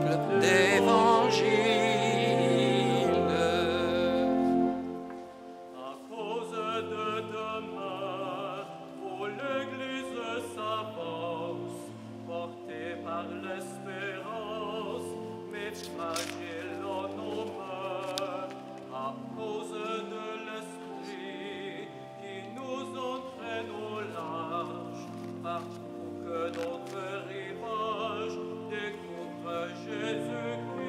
peuple d'évangile. À cause de demain, où l'Église s'avance, portée par l'espérance, mais fragile en nos mains, à cause de l'Esprit qui nous entraîne au large, partout que notre rivage découvre Jésus-Christ.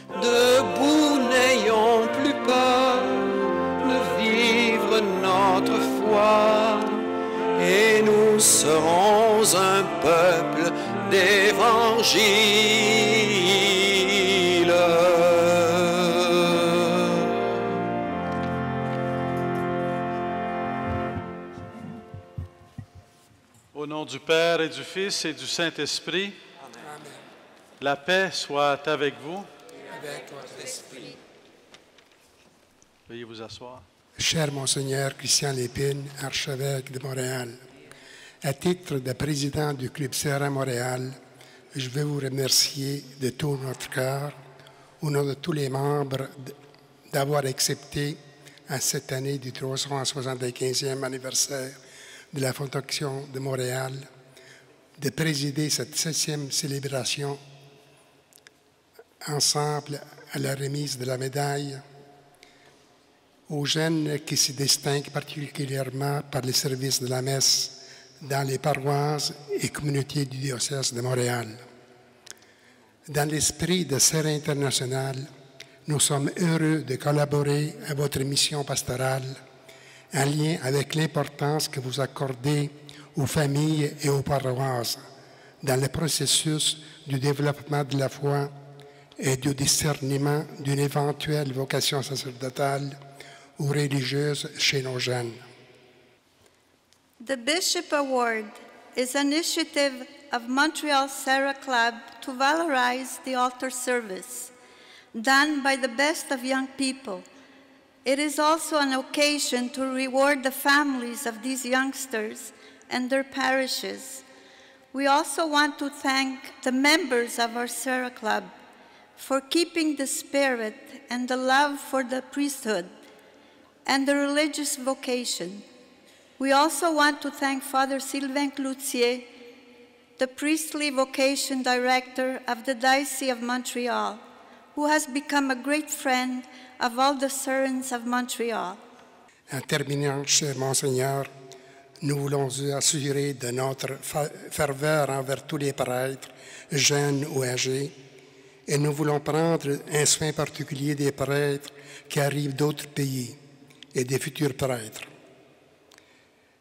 Debout, n'ayons plus peur de vivre notre foi, et nous serons un peuple d'évangile. Au nom du Père et du Fils et du Saint-Esprit, la paix soit avec vous. Avec votre esprit. Veuillez vous asseoir. Cher Monseigneur Christian Lépine, archevêque de Montréal, à titre de président du Club Serra Montréal, je veux vous remercier de tout notre cœur, au nom de tous les membres, d'avoir accepté, à cette année du 375e anniversaire de la Fondation de Montréal, de présider cette 7e célébration ensemble à la remise de la médaille aux jeunes qui se distinguent particulièrement par le service de la messe dans les paroisses et communautés du diocèse de Montréal. Dans l'esprit de Serra International, nous sommes heureux de collaborer à votre mission pastorale en lien avec l'importance que vous accordez aux familles et aux paroisses dans le processus du développement de la foi et du discernement d'une éventuelle vocation sacerdotale ou religieuse chez nos jeunes. The Bishop Award is an initiative of Montreal Serra Club to valorize the altar service done by the best of young people. It is also an occasion to reward the families of these youngsters and their parishes. We also want to thank the members of our Serra Club for keeping the spirit and the love for the priesthood and the religious vocation. We also want to thank Father Sylvain Cloutier, the priestly vocation director of the Diocese of Montreal, who has become a great friend of all the Serrans of Montreal. En terminant, cher Monseigneur, nous voulons vous assurer de notre ferveur envers tous les prêtres, jeunes ou âgés, et nous voulons prendre un soin particulier des prêtres qui arrivent d'autres pays et des futurs prêtres.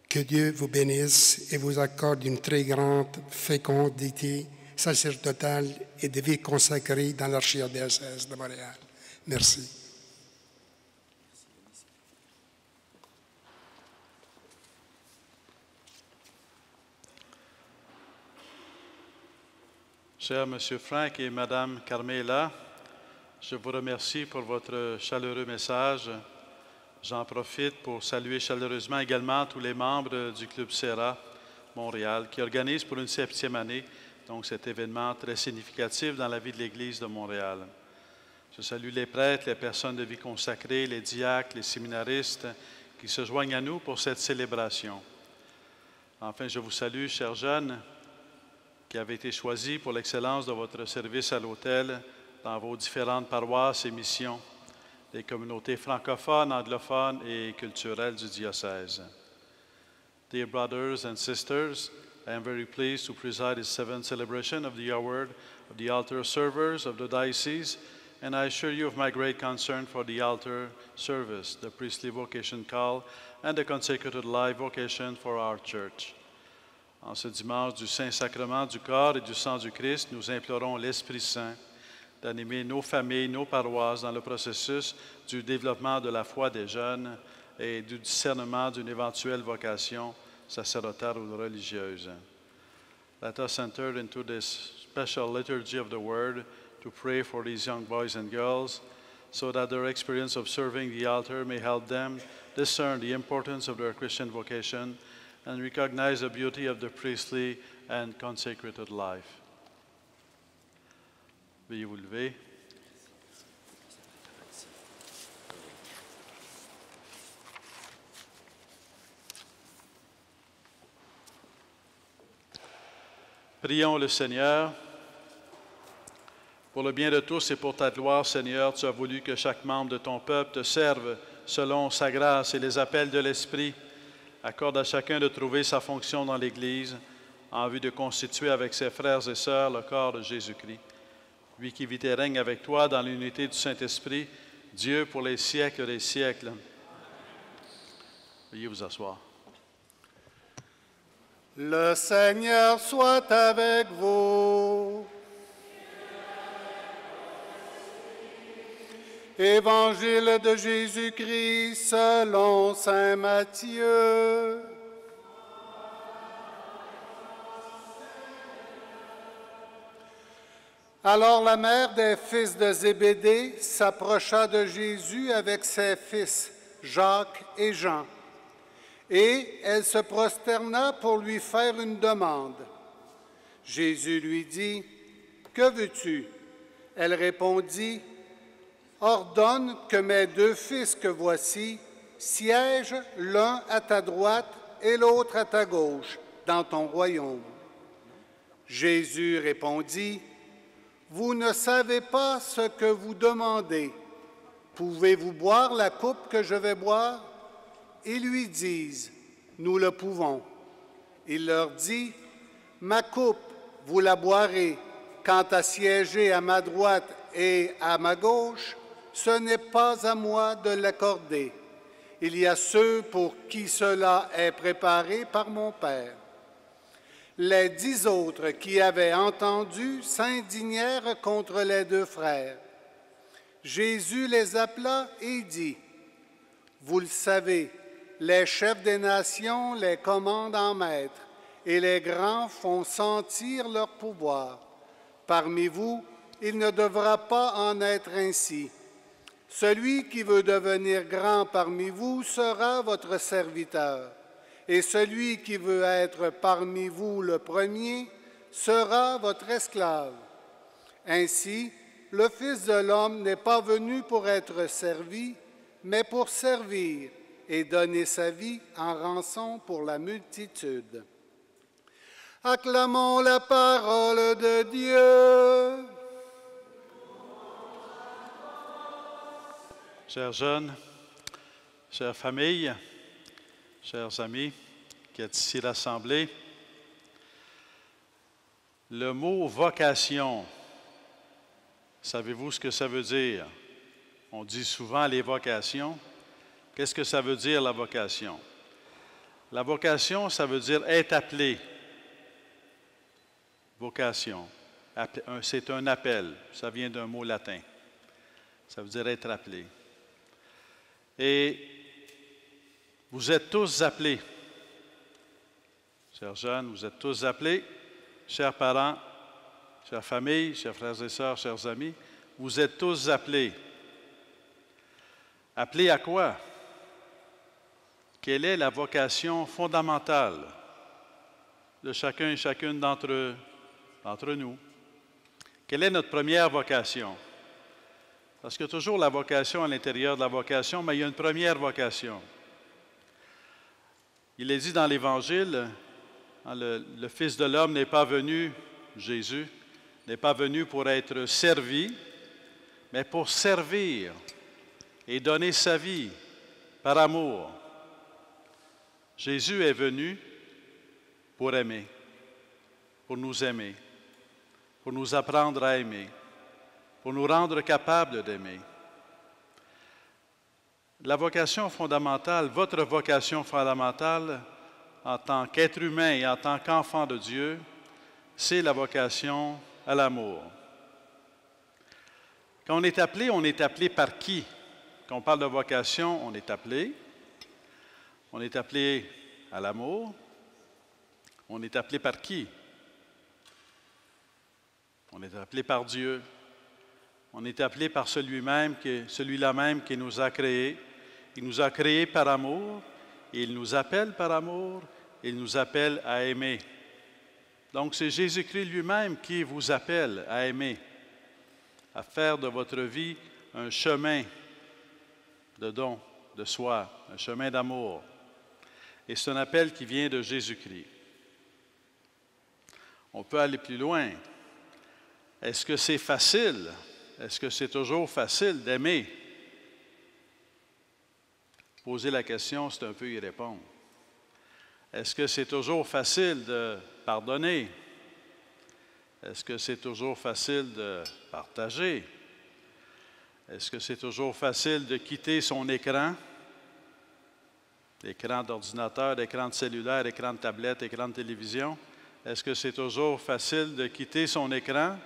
Que Dieu vous bénisse et vous accorde une très grande fécondité sacerdotale et de vie consacrée dans l'archidiocèse de Montréal. Merci. Cher Monsieur Frank et Madame Carmela, je vous remercie pour votre chaleureux message. J'en profite pour saluer chaleureusement également tous les membres du Club Serra Montréal qui organisent pour une 7e année donc cet événement très significatif dans la vie de l'Église de Montréal. Je salue les prêtres, les personnes de vie consacrée, les diacres, les séminaristes qui se joignent à nous pour cette célébration. Enfin, je vous salue, chers jeunes, qui avez été choisis pour l'excellence de votre service à l'autel dans vos différentes paroisses et missions, des communautés francophones, anglophones et culturelles du diocèse. Dear brothers and sisters, I am very pleased to preside this 7th celebration of the award of the altar servers of the diocese, and I assure you of my great concern for the altar service, the priestly vocation call, and the consecrated life vocation for our church. En ce dimanche du Saint-Sacrement du corps et du sang du Christ, nous implorons l'Esprit Saint d'animer nos familles, nos paroisses dans le processus du développement de la foi des jeunes et du discernement d'une éventuelle vocation sacerdotale ou religieuse. Let us enter into this special liturgy of the Word to pray for these young boys and girls so that their experience of serving the altar may help them discern the importance of their Christian vocation and recognize the beauty of the priestly and consecrated life. Veuillez vous lever. Prions le Seigneur. Pour le bien de tous et pour ta gloire, Seigneur, tu as voulu que chaque membre de ton peuple te serve selon sa grâce et les appels de l'Esprit. Accorde à chacun de trouver sa fonction dans l'Église en vue de constituer avec ses frères et sœurs le corps de Jésus-Christ. Lui qui vit et règne avec toi dans l'unité du Saint-Esprit, Dieu pour les siècles des siècles. Veuillez vous asseoir. Le Seigneur soit avec vous. Évangile de Jésus-Christ selon saint Matthieu. Alors la mère des fils de Zébédée s'approcha de Jésus avec ses fils, Jacques et Jean, et elle se prosterna pour lui faire une demande. Jésus lui dit, « Que veux-tu? » Elle répondit, « Ordonne que mes 2 fils que voici siègent l'un à ta droite et l'autre à ta gauche dans ton royaume. » Jésus répondit, « Vous ne savez pas ce que vous demandez. Pouvez-vous boire la coupe que je vais boire? » Ils lui disent, « Nous le pouvons. » Il leur dit, « Ma coupe, vous la boirez. Quant à siéger à ma droite et à ma gauche, ce n'est pas à moi de l'accorder. Il y a ceux pour qui cela est préparé par mon Père. » Les 10 autres qui avaient entendu s'indignèrent contre les 2 frères. Jésus les appela et dit, « Vous le savez, les chefs des nations les commandent en maître, et les grands font sentir leur pouvoir. Parmi vous, il ne devra pas en être ainsi. Celui qui veut devenir grand parmi vous sera votre serviteur. Et celui qui veut être parmi vous le premier sera votre esclave. Ainsi, le Fils de l'homme n'est pas venu pour être servi, mais pour servir et donner sa vie en rançon pour la multitude. » Acclamons la parole de Dieu. Chers jeunes, chères familles, chers amis qui êtes ici rassemblés, le mot « vocation », savez-vous ce que ça veut dire? On dit souvent les vocations. Qu'est-ce que ça veut dire, la vocation? La vocation, ça veut dire être appelé. Vocation, c'est un appel. Ça vient d'un mot latin. Ça veut dire être appelé. Et vous êtes tous appelés. Chers jeunes, vous êtes tous appelés. Chers parents, chères familles, chers frères et sœurs, chers amis, vous êtes tous appelés. Appelés à quoi? Quelle est la vocation fondamentale de chacun et chacune d'entre nous? Quelle est notre première vocation? Parce qu'il y a toujours la vocation à l'intérieur de la vocation, mais il y a une première vocation. Il est dit dans l'Évangile, le Fils de l'homme n'est pas venu, Jésus, n'est pas venu pour être servi, mais pour servir et donner sa vie par amour. Jésus est venu pour aimer, pour nous apprendre à aimer, pour nous rendre capables d'aimer. La vocation fondamentale, votre vocation fondamentale en tant qu'être humain et en tant qu'enfant de Dieu, c'est la vocation à l'amour. Quand on est appelé par qui? Quand on parle de vocation, on est appelé à l'amour. On est appelé par qui? On est appelé par Dieu. On est appelé par celui-là même qui nous a créés. Il nous a créés par amour, et il nous appelle par amour, il nous appelle à aimer. Donc c'est Jésus-Christ lui-même qui vous appelle à aimer. à faire de votre vie un chemin de don, de soi, un chemin d'amour. Et c'est un appel qui vient de Jésus-Christ. On peut aller plus loin. Est-ce que c'est facile? Est-ce que c'est toujours facile d'aimer? Poser la question, c'est un peu y répondre. Est-ce que c'est toujours facile de pardonner? Est-ce que c'est toujours facile de partager? Est-ce que c'est toujours facile de quitter son écran? Écran d'ordinateur, écran de cellulaire, écran de tablette, écran de télévision. Est-ce que c'est toujours facile de quitter son écran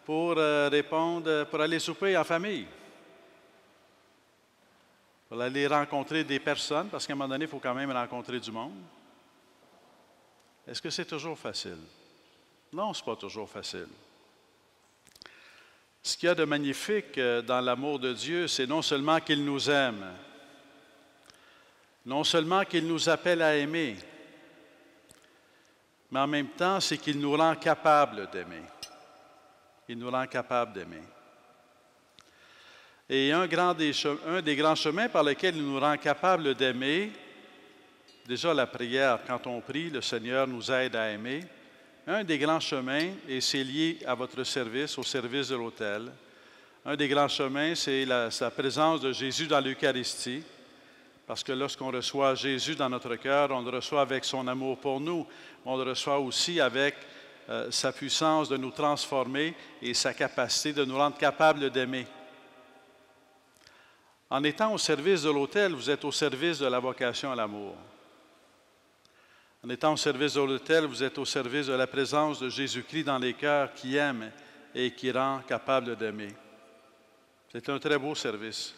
pour pour aller souper en famille? Pour aller rencontrer des personnes, parce qu'à un moment donné, il faut quand même rencontrer du monde. Est-ce que c'est toujours facile? Non, ce n'est pas toujours facile. Ce qu'il y a de magnifique dans l'amour de Dieu, c'est non seulement qu'il nous aime, non seulement qu'il nous appelle à aimer, mais en même temps, c'est qu'il nous rend capables d'aimer. Il nous rend capables d'aimer. Et un des grands chemins par lesquels il nous rend capables d'aimer, déjà la prière, quand on prie, le Seigneur nous aide à aimer. Un des grands chemins, et c'est lié à votre service, au service de l'autel, un des grands chemins, c'est la présence de Jésus dans l'Eucharistie, parce que lorsqu'on reçoit Jésus dans notre cœur, on le reçoit avec son amour pour nous, on le reçoit aussi avec sa puissance de nous transformer et sa capacité de nous rendre capables d'aimer. En étant au service de l'autel, vous êtes au service de la vocation à l'amour. En étant au service de l'autel, vous êtes au service de la présence de Jésus-Christ dans les cœurs qui aiment et qui rend capable d'aimer. C'est un très beau service.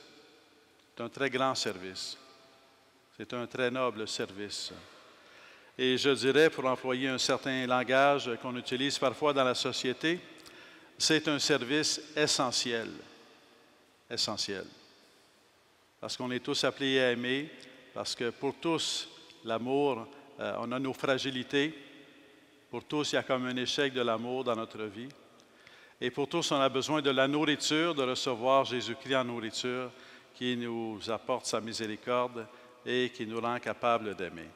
C'est un très grand service. C'est un très noble service. Et je dirais, pour employer un certain langage qu'on utilise parfois dans la société, c'est un service essentiel. Essentiel. Parce qu'on est tous appelés à aimer, parce que pour tous, l'amour, on a nos fragilités. Pour tous, il y a comme un échec de l'amour dans notre vie. Et pour tous, on a besoin de la nourriture, de recevoir Jésus-Christ en nourriture, qui nous apporte sa miséricorde et qui nous rend capables d'aimer.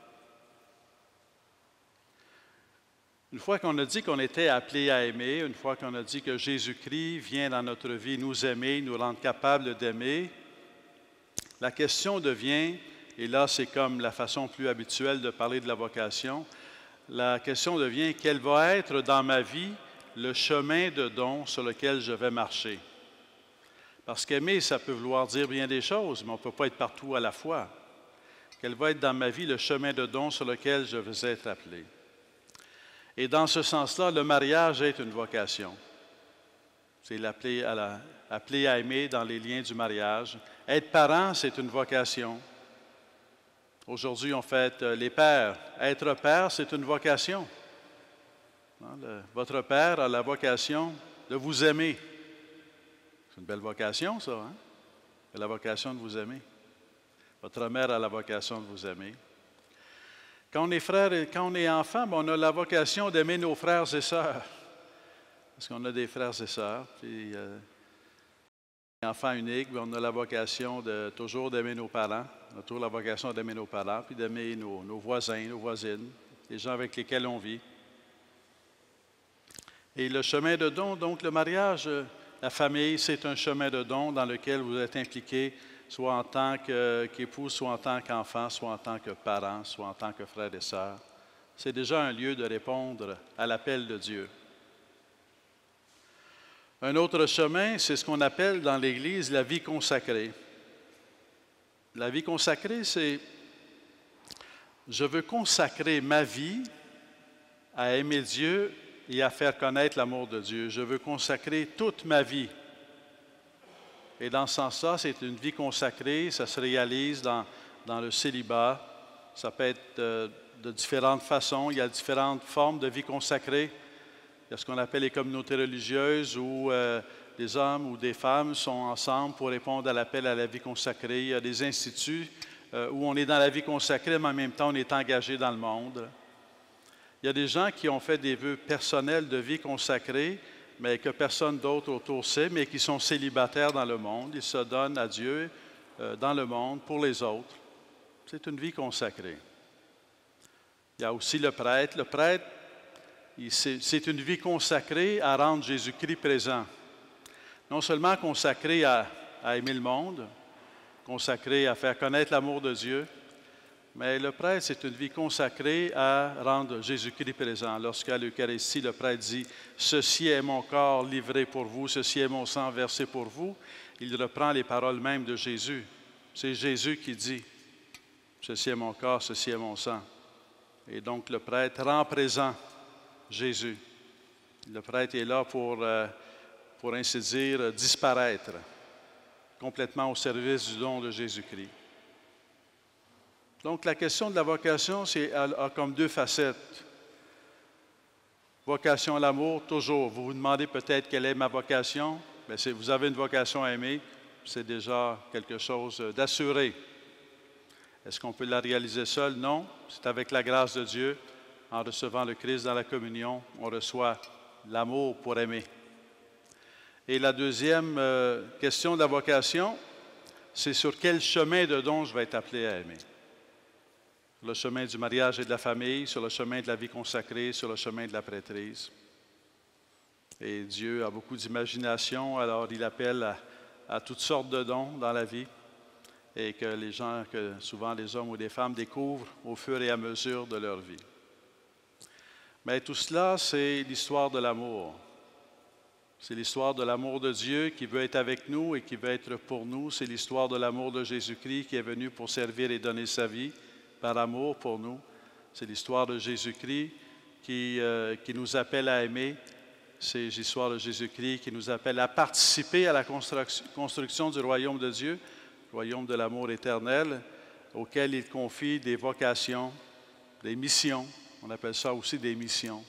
Une fois qu'on a dit qu'on était appelés à aimer, une fois qu'on a dit que Jésus-Christ vient dans notre vie nous aimer, nous rendre capables d'aimer, la question devient, et là c'est comme la façon plus habituelle de parler de la vocation, la question devient quel va être dans ma vie le chemin de don sur lequel je vais marcher. Parce qu'aimer, ça peut vouloir dire bien des choses, mais on ne peut pas être partout à la fois. Quel va être dans ma vie le chemin de don sur lequel je vais être appelé. Et dans ce sens-là, le mariage est une vocation. C'est l'appelé à aimer dans les liens du mariage. Être parent, c'est une vocation. Aujourd'hui, on fête les pères. Être père, c'est une vocation. Votre père a la vocation de vous aimer. C'est une belle vocation, ça, hein? Il a la vocation de vous aimer. Votre mère a la vocation de vous aimer. Quand on est frère et quand on est enfant, on a la vocation d'aimer nos frères et sœurs. Parce qu'on a des frères et sœurs. Puis, enfant unique, on a la vocation de toujours d'aimer nos parents. On a toujours la vocation d'aimer nos parents, puis d'aimer nos voisins, nos voisines, les gens avec lesquels on vit. Et le chemin de don, donc le mariage, la famille, c'est un chemin de don dans lequel vous êtes impliqués, soit en tant qu'époux, soit en tant qu'enfant, soit en tant que parent, soit en tant que frère et sœur. C'est déjà un lieu de répondre à l'appel de Dieu. Un autre chemin, c'est ce qu'on appelle dans l'Église la vie consacrée. La vie consacrée, c'est je veux consacrer ma vie à aimer Dieu et à faire connaître l'amour de Dieu. Je veux consacrer toute ma vie. Et dans ce sens-là, c'est une vie consacrée, ça se réalise dans le célibat. Ça peut être de différentes façons. Il y a différentes formes de vie consacrée. Il y a ce qu'on appelle les communautés religieuses où des hommes ou des femmes sont ensemble pour répondre à l'appel à la vie consacrée. Il y a des instituts où on est dans la vie consacrée, mais en même temps, on est engagé dans le monde. Il y a des gens qui ont fait des vœux personnels de vie consacrée, mais que personne d'autre autour sait, mais qui sont célibataires dans le monde. Ils se donnent à Dieu dans le monde pour les autres. C'est une vie consacrée. Il y a aussi le prêtre. Le prêtre, c'est une vie consacrée à rendre Jésus-Christ présent. Non seulement consacrée à aimer le monde, consacrée à faire connaître l'amour de Dieu, mais le prêtre, c'est une vie consacrée à rendre Jésus-Christ présent. Lorsqu'à l'Eucharistie, le prêtre dit « Ceci est mon corps livré pour vous, ceci est mon sang versé pour vous », il reprend les paroles mêmes de Jésus. C'est Jésus qui dit « Ceci est mon corps, ceci est mon sang ». Et donc, le prêtre rend présent Jésus. Le prêtre est là pour ainsi dire, disparaître, complètement au service du don de Jésus-Christ. Donc, la question de la vocation a comme deux facettes. Vocation à l'amour, toujours. Vous vous demandez peut-être quelle est ma vocation. Bien, vous avez une vocation à aimer, c'est déjà quelque chose d'assuré. Est-ce qu'on peut la réaliser seul? Non. C'est avec la grâce de Dieu, en recevant le Christ dans la communion, on reçoit l'amour pour aimer. Et la deuxième question de la vocation, c'est sur quel chemin de don je vais être appelé à aimer. Sur le chemin du mariage et de la famille, sur le chemin de la vie consacrée, sur le chemin de la prêtrise. Et Dieu a beaucoup d'imagination, alors il appelle à toutes sortes de dons dans la vie et que souvent les hommes ou les femmes découvrent au fur et à mesure de leur vie. Mais tout cela, c'est l'histoire de l'amour. C'est l'histoire de l'amour de Dieu qui veut être avec nous et qui veut être pour nous. C'est l'histoire de l'amour de Jésus-Christ qui est venu pour servir et donner sa vie par amour pour nous. C'est l'histoire de Jésus-Christ qui nous appelle à aimer. C'est l'histoire de Jésus-Christ qui nous appelle à participer à la construction du royaume de Dieu, le royaume de l'amour éternel, auquel il confie des vocations, des missions. On appelle ça aussi des missions,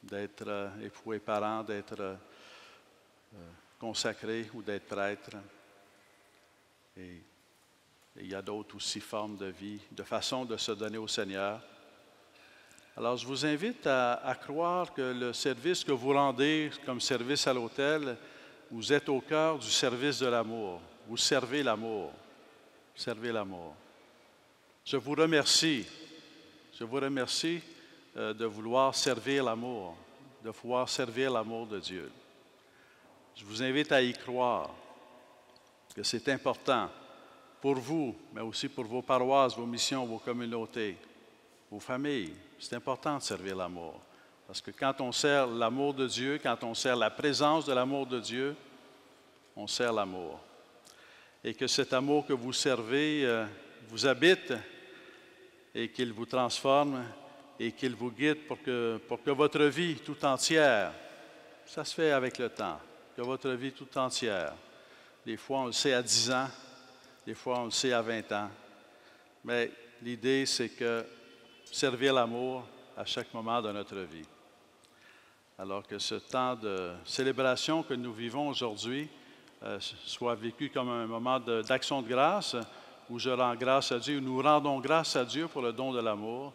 d'être époux et parent, d'être consacré ou d'être prêtre. Et il y a d'autres aussi formes de vie, de façon de se donner au Seigneur. Alors, je vous invite à croire que le service que vous rendez comme service à l'autel, vous êtes au cœur du service de l'amour. Vous servez l'amour. Servez l'amour. Je vous remercie. Je vous remercie de vouloir servir l'amour, de pouvoir servir l'amour de Dieu. Je vous invite à y croire, que c'est important pour vous, mais aussi pour vos paroisses, vos missions, vos communautés, vos familles. C'est important de servir l'amour. Parce que quand on sert l'amour de Dieu, quand on sert la présence de l'amour de Dieu, on sert l'amour. Et que cet amour que vous servez vous habite et qu'il vous transforme et qu'il vous guide pour que votre vie tout entière, ça se fait avec le temps, que votre vie tout entière, des fois on le sait à 10 ans, des fois on le sait à 20 ans, mais l'idée c'est que servir l'amour à chaque moment de notre vie. Alors que ce temps de célébration que nous vivons aujourd'hui soit vécu comme un moment d'action de grâce, où je rends grâce à Dieu, où nous rendons grâce à Dieu pour le don de l'amour,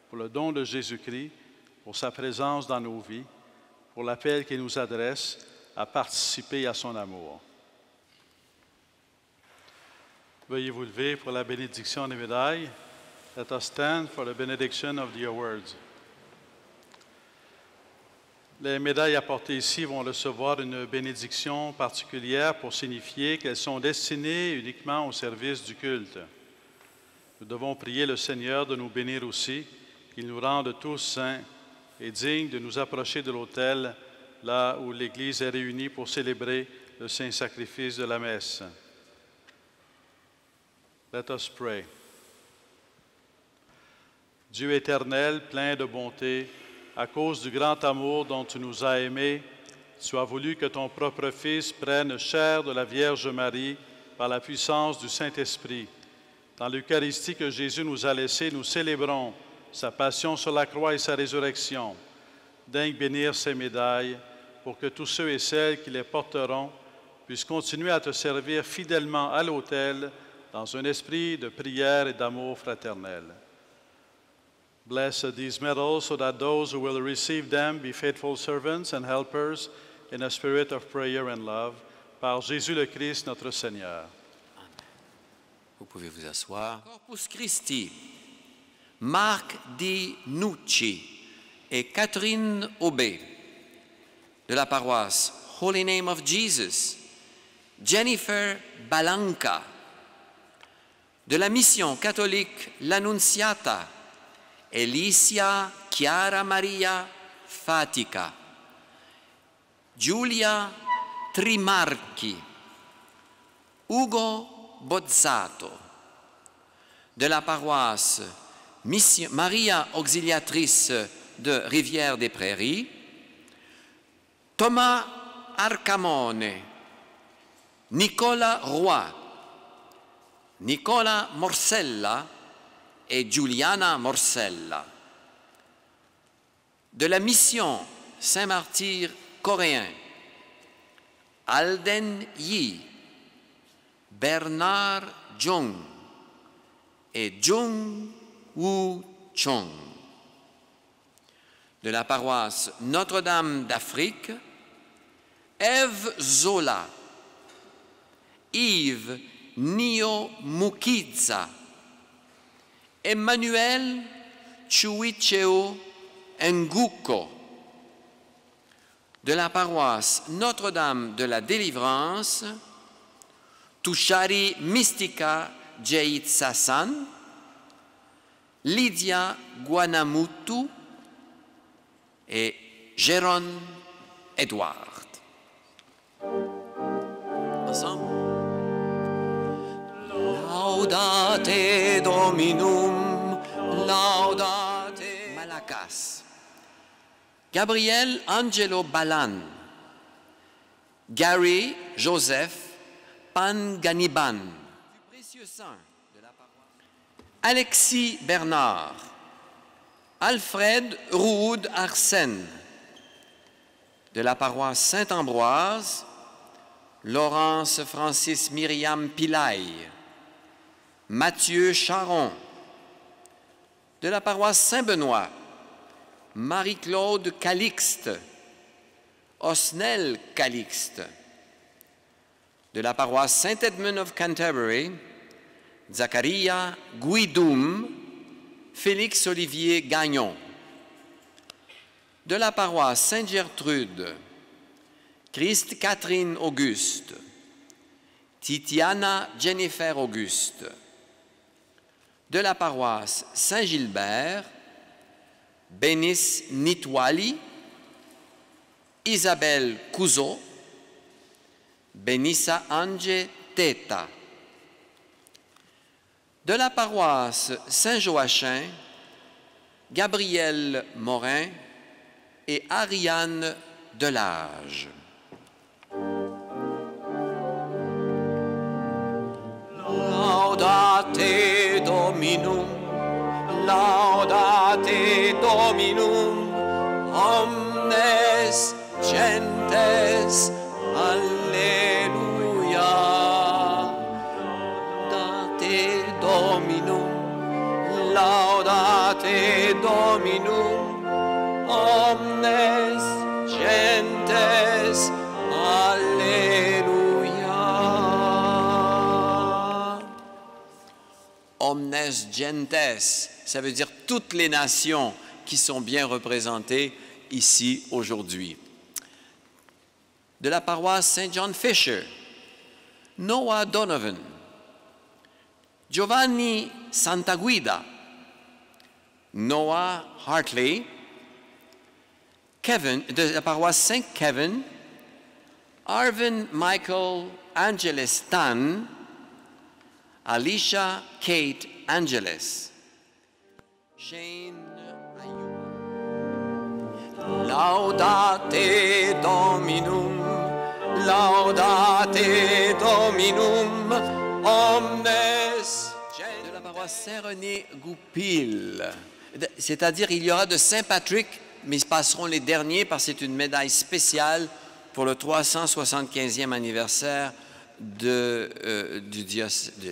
pour le don de Jésus-Christ, pour sa présence dans nos vies, pour l'appel qu'il nous adresse à participer à son amour. Veuillez vous lever pour la bénédiction des médailles. Let us stand for the benediction of the awards. Les médailles apportées ici vont recevoir une bénédiction particulière pour signifier qu'elles sont destinées uniquement au service du culte. Nous devons prier le Seigneur de nous bénir aussi, qu'il nous rende tous saints et dignes de nous approcher de l'autel, là où l'Église est réunie pour célébrer le saint sacrifice de la messe. Let us pray. Dieu éternel, plein de bonté, à cause du grand amour dont tu nous as aimés, tu as voulu que ton propre Fils prenne chair de la Vierge Marie par la puissance du Saint-Esprit. Dans l'Eucharistie que Jésus nous a laissée, nous célébrons sa passion sur la croix et sa résurrection. Daigne bénir ces médailles pour que tous ceux et celles qui les porteront puissent continuer à te servir fidèlement à l'autel dans un esprit de prière et d'amour fraternel. Bless these medals so that those who will receive them be faithful servants and helpers in a spirit of prayer and love, par Jésus le Christ, notre Seigneur. Vous pouvez vous asseoir. Corpus Christi, Marc Di Nucci et Catherine Aubé, de la paroisse Holy Name of Jesus, Jennifer Balanca, de la mission catholique L'Annunziata, Elicia Chiara Maria Fatica, Giulia Trimarchi, Ugo Bozzato, de la paroisse Maria Auxiliatrice de Rivière-des-Prairies, Thomas Arcamone, Nicola Roy, Nicola Morsella et Giuliana Morsella. De la mission Saint-Martyr coréen, Alden Yi, Bernard Jung et Jung Woo Chong. De la paroisse Notre-Dame d'Afrique, Ève Zola, Yves Nio Mukiza, Emmanuel Chuicheo Nguko. De la paroisse Notre-Dame de la Délivrance, Tushari Mystica Jeitsasan, Lydia Guanamutu et Jérôme Edward. Ensemble. Laudate Dominum, laudate Malakas. Gabriel Angelo Balan, Gary Joseph Panganiban, du précieux saint de la paroisse, Alexis Bernard, Alfred Roud Arsène, de la paroisse Saint-Ambroise, Laurence Francis Myriam Pillay, Mathieu Charon, de la paroisse Saint-Benoît, Marie-Claude Calixte, Osnel Calixte, de la paroisse Saint-Edmund of Canterbury, Zacharia Guidoum, Félix Olivier Gagnon, de la paroisse Sainte-Gertrude, Christ Catherine Auguste, Titiana Jennifer Auguste, de la paroisse Saint-Gilbert, Bénice Nitwali, Isabelle Couzeau, Benissa Ange Teta. De la paroisse Saint-Joachim, Gabriel Morin et Ariane Delage. Laudate Dominum, laudate Dominum, omnes gentes, alleluia. Laudate Dominum, laudate Dominum, omnes gentes, alleluia. Omnes gentes, ça veut dire toutes les nations qui sont bien représentées ici aujourd'hui. De la paroisse Saint John Fisher, Noah Donovan, Giovanni Santaguida, Noah Hartley, Kevin, de la paroisse Saint Kevin, Arvin Michael Angeles Tan, Alicia Kate Angeles, Shane Ayou. Laudate Dominum, laudate Dominum, omnes. De la paroisse Saint-René Goupil, c'est-à-dire il y aura de Saint-Patrick, mais ils passeront les derniers parce que c'est une médaille spéciale pour le 375e anniversaire de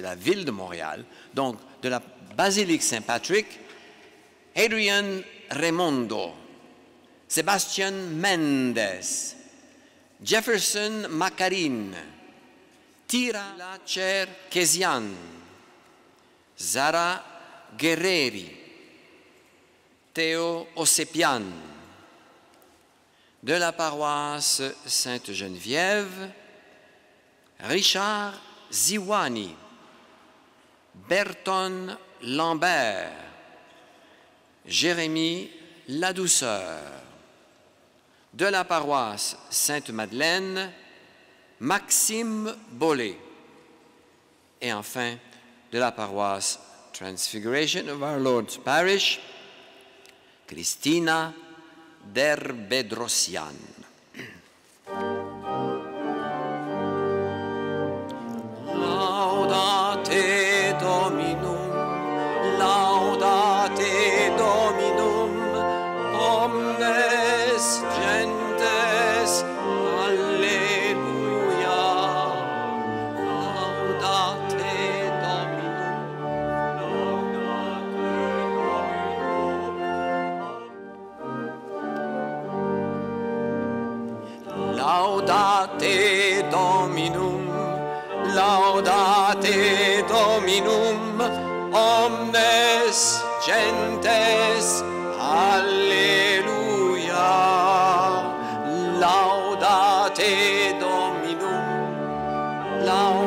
la ville de Montréal. Donc, de la basilique Saint-Patrick, Adrian Raimondo, Sébastien Mendes, Jefferson Macarin, Tira Cherkesian, Zara Guerreri, Théo Osepian. De la paroisse Sainte-Geneviève, Richard Ziwani, Berton Lambert, Jérémie Ladouceur. De la paroisse Sainte-Madeleine, Maxime Bollet. Et enfin, de la paroisse Transfiguration of Our Lord's Parish, Christina Derbedrosian. Laudate Dominum, laudate Dominum, omnes gentes, alleluia. Laudate Dominum, laudate Dominum, laudate Dominum, omnes gentes, alleluia. Laudate Dominum, laudate